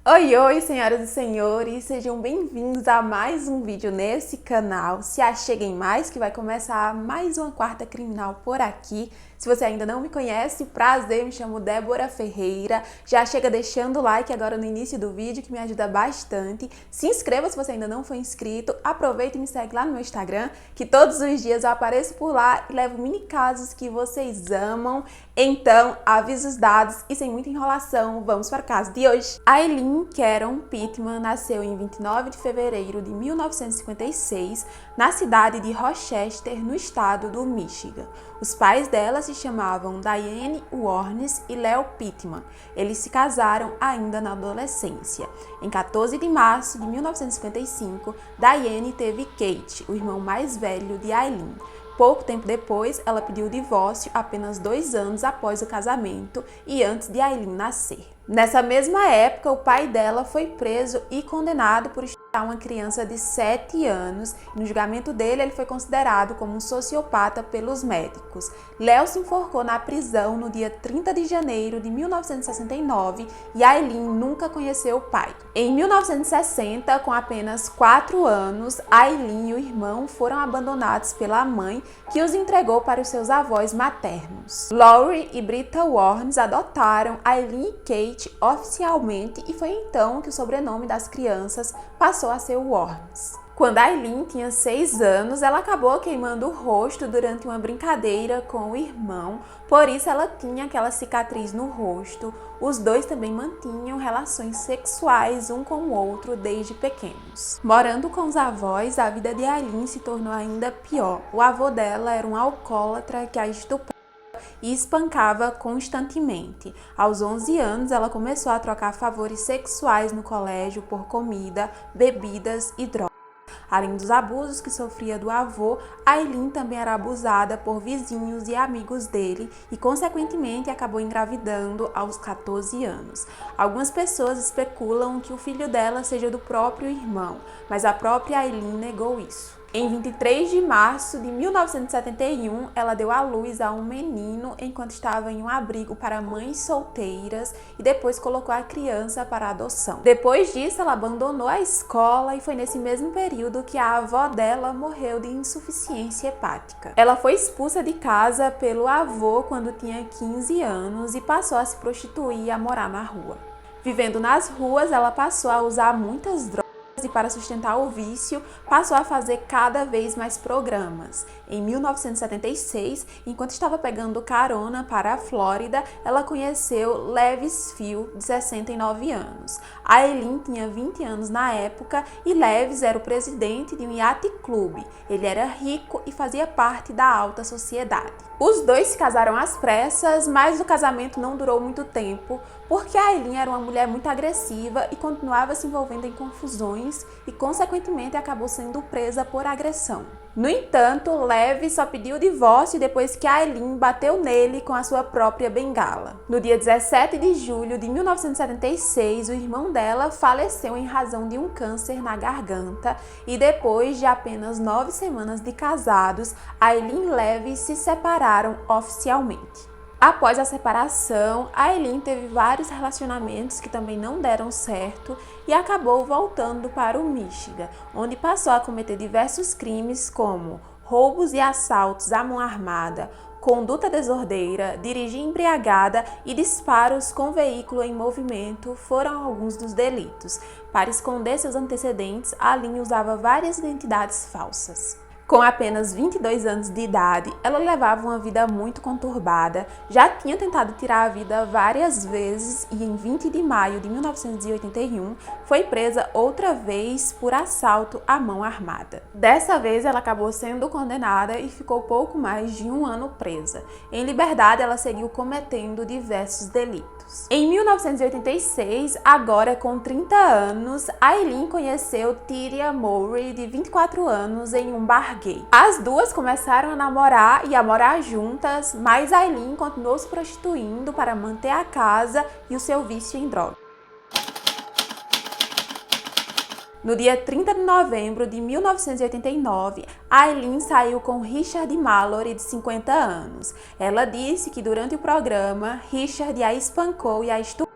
Oi, oi, senhoras e senhores, sejam bem-vindos a mais um vídeo nesse canal. Se acheguem mais que vai começar mais uma quarta criminal por aqui. Se você ainda não me conhece, prazer, me chamo Débora Ferreira. Já chega deixando o like agora no início do vídeo, que me ajuda bastante. Se inscreva se você ainda não for inscrito. Aproveita e me segue lá no meu Instagram, que todos os dias eu apareço por lá e levo mini casos que vocês amam. Então, avisos dados e sem muita enrolação, vamos para o caso de hoje. Aileen Caron Pittman nasceu em 29 de fevereiro de 1956 na cidade de Rochester, no estado do Michigan. Os pais dela se chamavam Diane Warnes e Leo Pittman. Eles se casaram ainda na adolescência. Em 14 de março de 1955, Diane teve Kate, o irmão mais velho de Aileen. Pouco tempo depois, ela pediu o divórcio apenas 2 anos após o casamento e antes de Aileen nascer. Nessa mesma época, o pai dela foi preso e condenado por estuprar uma criança de 7 anos. No julgamento dele, ele foi considerado como um sociopata pelos médicos. Léo se enforcou na prisão no dia 30 de janeiro de 1969 e Aileen nunca conheceu o pai. Em 1960, com apenas 4 anos, Aileen e o irmão foram abandonados pela mãe, que os entregou para os seus avós maternos. Laurie e Britta Warnes adotaram Aileen e Kate oficialmente e foi então que o sobrenome das crianças passou a ser Warnes. Quando Aileen tinha 6 anos, ela acabou queimando o rosto durante uma brincadeira com o irmão, por isso ela tinha aquela cicatriz no rosto. Os dois também mantinham relações sexuais um com o outro desde pequenos. Morando com os avós, a vida de Aileen se tornou ainda pior. O avô dela era um alcoólatra que a estuprava e espancava constantemente. Aos 11 anos, ela começou a trocar favores sexuais no colégio por comida, bebidas e drogas. Além dos abusos que sofria do avô, Aileen também era abusada por vizinhos e amigos dele e, consequentemente, acabou engravidando aos 14 anos. Algumas pessoas especulam que o filho dela seja do próprio irmão, mas a própria Aileen negou isso. Em 23 de março de 1971, ela deu à luz a um menino enquanto estava em um abrigo para mães solteiras e depois colocou a criança para adoção. Depois disso, ela abandonou a escola e foi nesse mesmo período que a avó dela morreu de insuficiência hepática. Ela foi expulsa de casa pelo avô quando tinha 15 anos e passou a se prostituir e a morar na rua. Vivendo nas ruas, ela passou a usar muitas drogas e, para sustentar o vício, passou a fazer cada vez mais programas. Em 1976, enquanto estava pegando carona para a Flórida, ela conheceu Levis Field, de 69 anos. Aileen tinha 20 anos na época e Levis era o presidente de um yacht club. Ele era rico e fazia parte da alta sociedade. Os dois se casaram às pressas, mas o casamento não durou muito tempo, porque Aileen era uma mulher muito agressiva e continuava se envolvendo em confusões e, consequentemente, acabou sendo presa por agressão. No entanto, Levi só pediu o divórcio depois que Aileen bateu nele com a sua própria bengala. No dia 17 de julho de 1976, o irmão dela faleceu em razão de um câncer na garganta e, depois de apenas 9 semanas de casados, Aileen e Levi se separaram oficialmente. Após a separação, Aileen teve vários relacionamentos que também não deram certo e acabou voltando para o Michigan, onde passou a cometer diversos crimes como roubos e assaltos à mão armada, conduta desordeira, dirigir embriagada e disparos com veículo em movimento foram alguns dos delitos. Para esconder seus antecedentes, Aileen usava várias identidades falsas. Com apenas 22 anos de idade, ela levava uma vida muito conturbada, já tinha tentado tirar a vida várias vezes e em 20 de maio de 1981 foi presa outra vez por assalto à mão armada. Dessa vez ela acabou sendo condenada e ficou pouco mais de 1 ano presa. Em liberdade, ela seguiu cometendo diversos delitos. Em 1986, agora com 30 anos, Aileen conheceu Tyria Mowry, de 24 anos, em um bar gay. As duas começaram a namorar e a morar juntas, mas Aileen continuou se prostituindo para manter a casa e o seu vício em drogas. No dia 30 de novembro de 1989, Aileen saiu com Richard Mallory, de 50 anos. Ela disse que durante o programa, Richard a espancou e a estuprou.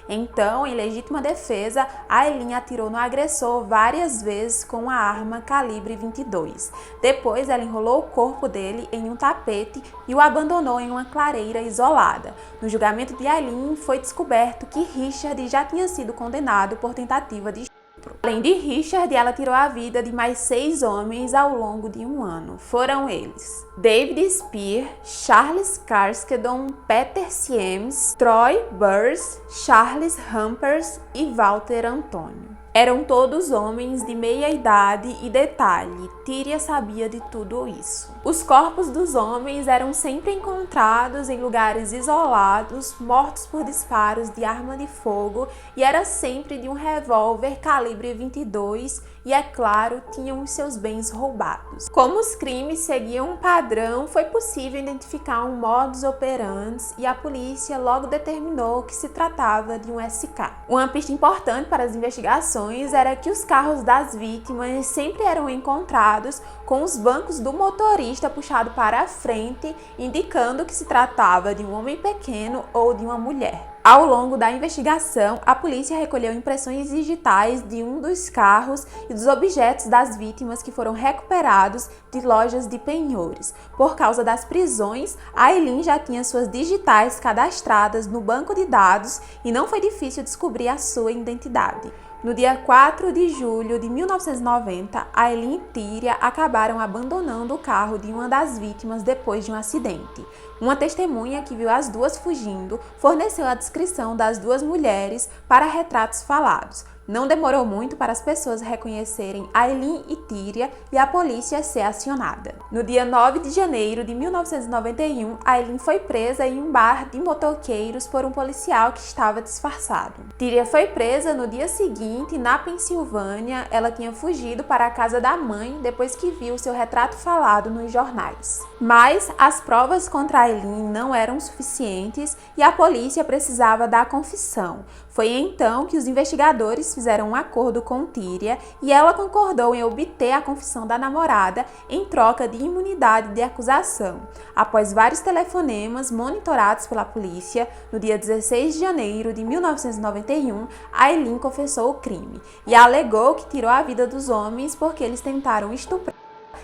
Então, em legítima defesa, Aileen atirou no agressor várias vezes com a arma calibre 22. Depois, ela enrolou o corpo dele em um tapete e o abandonou em uma clareira isolada. No julgamento de Aileen, foi descoberto que Richard já tinha sido condenado por tentativa de estupro. Além de Richard, ela tirou a vida de mais 6 homens ao longo de um ano. Foram eles: David Spear, Charles Carskedon, Peter Siems, Troy Burrs, Charles Humpers e Walter Antônio. Eram todos homens de meia idade e detalhe, Tyria sabia de tudo isso. Os corpos dos homens eram sempre encontrados em lugares isolados, mortos por disparos de arma de fogo e era sempre de um revólver calibre 22 e, é claro, tinham os seus bens roubados. Como os crimes seguiam um padrão, foi possível identificar um modus operandi e a polícia logo determinou que se tratava de um SK. Uma pista importante para as investigações era que os carros das vítimas sempre eram encontrados com os bancos do motorista puxado para a frente, indicando que se tratava de um homem pequeno ou de uma mulher. Ao longo da investigação, a polícia recolheu impressões digitais de um dos carros e dos objetos das vítimas que foram recuperados de lojas de penhores. Por causa das prisões, Aileen já tinha suas digitais cadastradas no banco de dados e não foi difícil descobrir a sua identidade. No dia 4 de julho de 1990, Aileen e Tyria acabaram abandonando o carro de uma das vítimas depois de um acidente. Uma testemunha que viu as duas fugindo forneceu a descrição das duas mulheres para retratos falados. Não demorou muito para as pessoas reconhecerem Aileen e Tyria e a polícia ser acionada. No dia 9 de janeiro de 1991, Aileen foi presa em um bar de motoqueiros por um policial que estava disfarçado. Tyria foi presa no dia seguinte na Pensilvânia. Ela tinha fugido para a casa da mãe depois que viu seu retrato falado nos jornais. Mas as provas contra Aileen não eram suficientes e a polícia precisava da confissão. Foi então que os investigadores fizeram um acordo com Tyria e ela concordou em obter a confissão da namorada em troca de imunidade de acusação. Após vários telefonemas monitorados pela polícia, no dia 16 de janeiro de 1991, Aileen confessou o crime e alegou que tirou a vida dos homens porque eles tentaram estuprar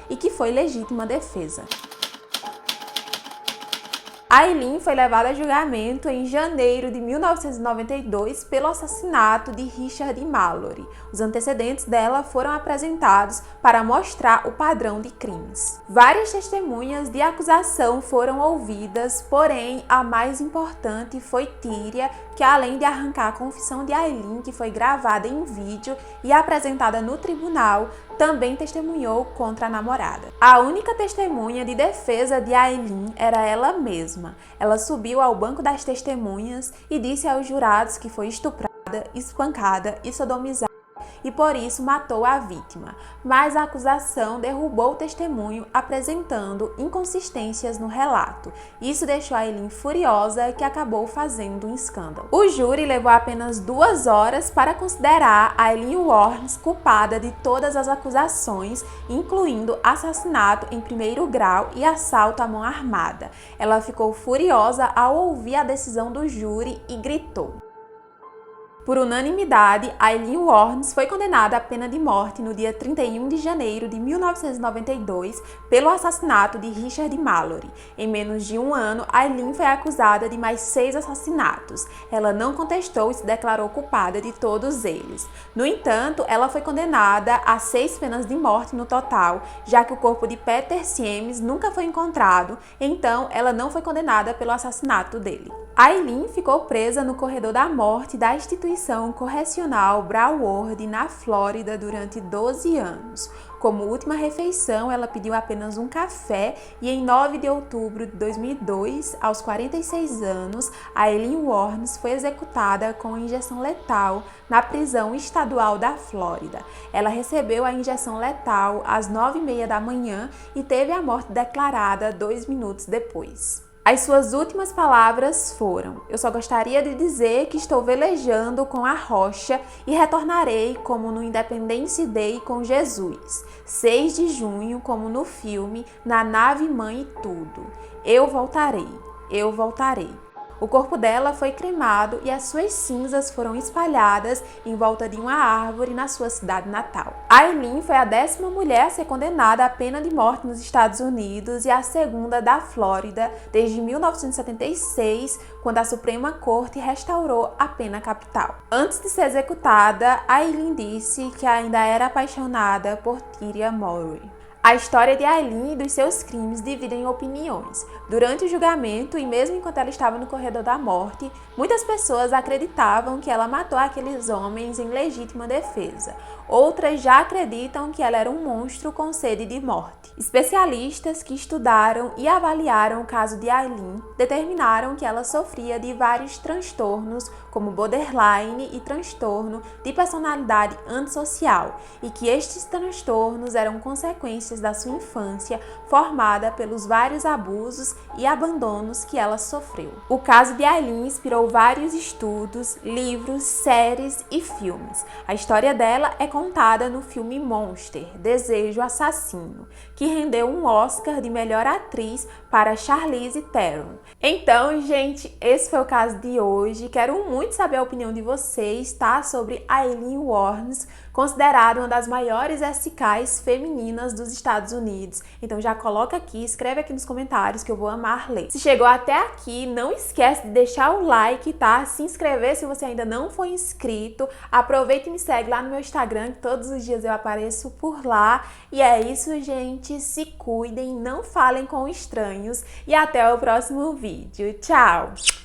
e que foi legítima defesa. Aileen foi levada a julgamento em janeiro de 1992 pelo assassinato de Richard Mallory. Os antecedentes dela foram apresentados para mostrar o padrão de crimes. Várias testemunhas de acusação foram ouvidas, porém a mais importante foi Tyria, que além de arrancar a confissão de Aileen, que foi gravada em vídeo e apresentada no tribunal, também testemunhou contra a namorada. A única testemunha de defesa de Aileen era ela mesma. Ela subiu ao banco das testemunhas e disse aos jurados que foi estuprada, espancada e sodomizada e por isso matou a vítima. Mas a acusação derrubou o testemunho, apresentando inconsistências no relato. Isso deixou Aileen furiosa, que acabou fazendo um escândalo. O júri levou apenas 2 horas para considerar Aileen Wuornos culpada de todas as acusações, incluindo assassinato em primeiro grau e assalto à mão armada. Ela ficou furiosa ao ouvir a decisão do júri e gritou. Por unanimidade, Aileen Wuornos foi condenada à pena de morte no dia 31 de janeiro de 1992 pelo assassinato de Richard Mallory. Em menos de um ano, Aileen foi acusada de mais 6 assassinatos. Ela não contestou e se declarou culpada de todos eles. No entanto, ela foi condenada a 6 penas de morte no total, já que o corpo de Peter Siems nunca foi encontrado, então ela não foi condenada pelo assassinato dele. Aileen ficou presa no corredor da morte da instituição correcional Broward, na Flórida, durante 12 anos. Como última refeição, ela pediu apenas um café e em 9 de outubro de 2002, aos 46 anos, Aileen Wuornos foi executada com injeção letal na prisão estadual da Flórida. Ela recebeu a injeção letal às 9h30 da manhã e teve a morte declarada 2 minutos depois. As suas últimas palavras foram: "Eu só gostaria de dizer que estou velejando com a rocha e retornarei como no Independence Day com Jesus. 6 de junho, como no filme, na nave mãe e tudo. Eu voltarei, eu voltarei." O corpo dela foi cremado e as suas cinzas foram espalhadas em volta de uma árvore na sua cidade natal. Aileen foi a 10ª mulher a ser condenada à pena de morte nos Estados Unidos e a segunda da Flórida desde 1976, quando a Suprema Corte restaurou a pena capital. Antes de ser executada, Aileen disse que ainda era apaixonada por Tyria Mowry. A história de Aileen e dos seus crimes dividem opiniões. Durante o julgamento e mesmo enquanto ela estava no corredor da morte, muitas pessoas acreditavam que ela matou aqueles homens em legítima defesa. Outras já acreditam que ela era um monstro com sede de morte. Especialistas que estudaram e avaliaram o caso de Aileen determinaram que ela sofria de vários transtornos, como borderline e transtorno de personalidade antissocial, e que estes transtornos eram consequências da sua infância, formada pelos vários abusos e abandonos que ela sofreu. O caso de Aileen inspirou vários estudos, livros, séries e filmes. A história dela é contada no filme Monster, Desejo Assassino, que rendeu um Oscar de melhor atriz para Charlize Theron. Então, gente, esse foi o caso de hoje. Quero muito saber a opinião de vocês, tá? Sobre Aileen Wuornos, considerada uma das maiores SKs femininas dos Estados Unidos. Então já coloca aqui, escreve aqui nos comentários que eu vou amar ler. Se chegou até aqui, não esquece de deixar o like, tá? Se inscrever se você ainda não foi inscrito. Aproveita e me segue lá no meu Instagram, que todos os dias eu apareço por lá. E é isso, gente. Se cuidem, não falem com estranhos e até o próximo vídeo. Tchau!